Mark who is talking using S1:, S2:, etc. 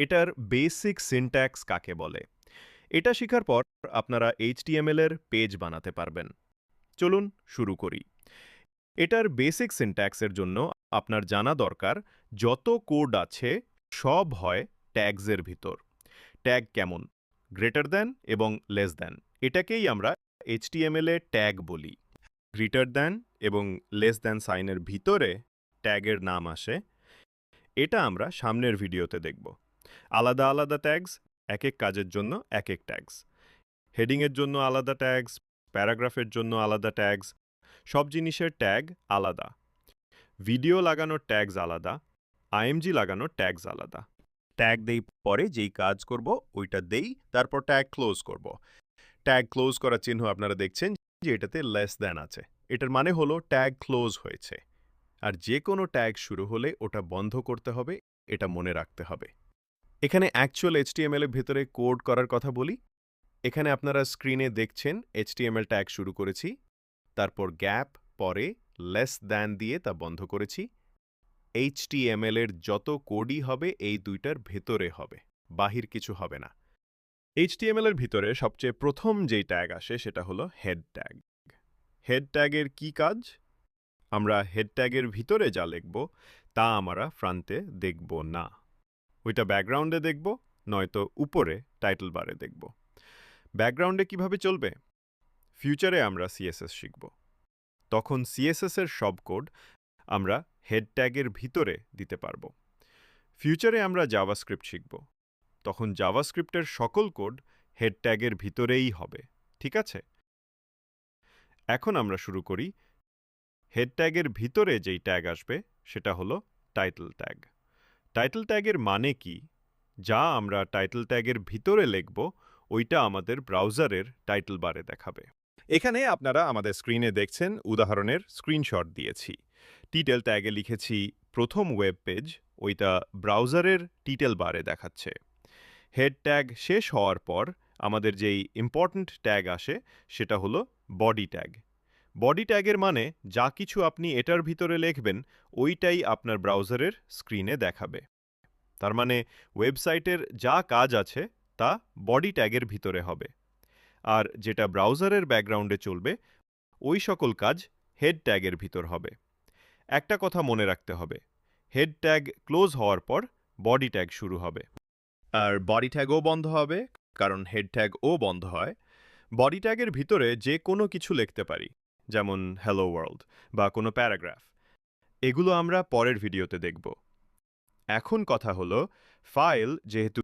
S1: এটার basic syntax কাকে বলে। এটা শেখার পর আপনারা HTML এর পেজ বানাতে পারবেন। চলুন শুরু করি। এটার বেসিক সিনট্যাক্সের জন্য আপনার জানা দরকার যত কোড আছে সব হয় ট্যাগসের ভিতর। ট্যাগ কেমন? গ্রেটার দ্যান এবং লেস দ্যান। এটাকেই আমরা HTML এ ট্যাগ বলি। গ্রেটার দ্যান এবং লেস দ্যান সাইনের ভিতরে ট্যাগের নাম আসে। এটা আমরা সামনের ভিডিওতে দেখব। আলাদা আলাদা ট্যাগস, একেক কাজের জন্য একেক ট্যাগস। হেডিংয়ের জন্য আলাদা ট্যাগস, প্যারাগ্রাফের জন্য আলাদা ট্যাগস, সব জিনিসের ট্যাগ আলাদা। ভিডিও লাগানোর ট্যাগস আলাদা, IMG লাগানোর ট্যাগস আলাদা। ট্যাগ দেই পরে যেই কাজ করব ওইটা দেই, তারপর ট্যাগ ক্লোজ করব। ট্যাগ ক্লোজ করার চিহ্ন আপনারা দেখছেন যে এটাতে লেস দ্যান আছে। এটার মানে হলো ট্যাগ ক্লোজ হয়েছে। আর যে কোনো ট্যাগ শুরু হলে ওটা বন্ধ করতে হবে, এটা মনে রাখতে হবে। এখানে অ্যাকচুয়াল HTML এর ভেতরে কোড করার কথা বলি। এখানে আপনারা স্ক্রিনে দেখছেন HTML ট্যাগ শুরু করেছি, তারপর গ্যাপ, পরে লেস দ্যান দিয়ে তা বন্ধ করেছি। HTML এর যত কোডই হবে এই দুইটার ভেতরে হবে, বাহির কিছু হবে না। HTML এর ভিতরে সবচেয়ে প্রথম যেই ট্যাগ আসে সেটা হলো হেড ট্যাগ। হেড ট্যাগের কি কাজ? আমরা হেড ট্যাগের ভিতরে যা লিখব তা আমরা ফ্রন্টে দেখব না। ওইটা ব্যাকগ্রাউন্ডে দেখব, নয়তো উপরে টাইটেল বারে দেখব। ব্যাকগ্রাউন্ডে কিভাবে চলবে? ফিউচারে আমরা CSS শিখব। তখন CSS এর সব কোড আমরা হেড ট্যাগের ভিতরে দিতে পারব। ফিউচারে আমরা জাভাস্ক্রিপ্ট শিখব। তখন জাভাস্ক্রিপ্টের সকল কোড হেড ট্যাগের ভিতরেই হবে। ঠিক আছে? এখন আমরা শুরু করি। হেড ট্যাগের ভিতরে যেই ট্যাগ আসবে সেটা হলো টাইটেল ট্যাগ। টাইটেল ট্যাগের মানে কি? যা আমরা টাইটেল ট্যাগের ভিতরে লিখব ওইটা আমাদের ব্রাউজারের টাইটেল বারে দেখাবে। এখানে আপনারা আমাদের স্ক্রিনে দেখছেন উদাহরণের স্ক্রিনশট দিয়েছি। টাইটেল ট্যাগে লিখেছি প্রথম ওয়েব পেজ, ওইটা ব্রাউজারের টাইটেল বারে দেখাচ্ছে। হেড ট্যাগ শেষ হওয়ার পর আমাদের যেই ইম্পর্ট্যান্ট ট্যাগ আসে সেটা হলো বডি ট্যাগ। বডি ট্যাগের মানে যা কিছু আপনি এটার ভিতরে লিখবেন ওইটাই আপনার ব্রাউজারের স্ক্রিনে দেখাবে। তার মানে ওয়েবসাইটের যা কাজ আছে তা বডি ট্যাগের ভিতরে হবে। আর যেটা ব্রাউজারের ব্যাকগ্রাউন্ডে চলবে ওই সকল কাজ হেড ট্যাগের ভিতর হবে। একটা কথা মনে রাখতে হবে, হেড ট্যাগ ক্লোজ হওয়ার পর বডি ট্যাগ শুরু হবে। আর বডি ট্যাগও বন্ধ হবে, কারণ হেড ট্যাগও বন্ধ হয়। বডি ট্যাগের ভিতরে যে কোনো কিছু লিখতে পারি, যেমন হ্যালো ওয়ার্ল্ড বা কোনো প্যারাগ্রাফ। এগুলো আমরা পরের ভিডিওতে দেখব। এখন কথা হলো, ফাইল যেহেতু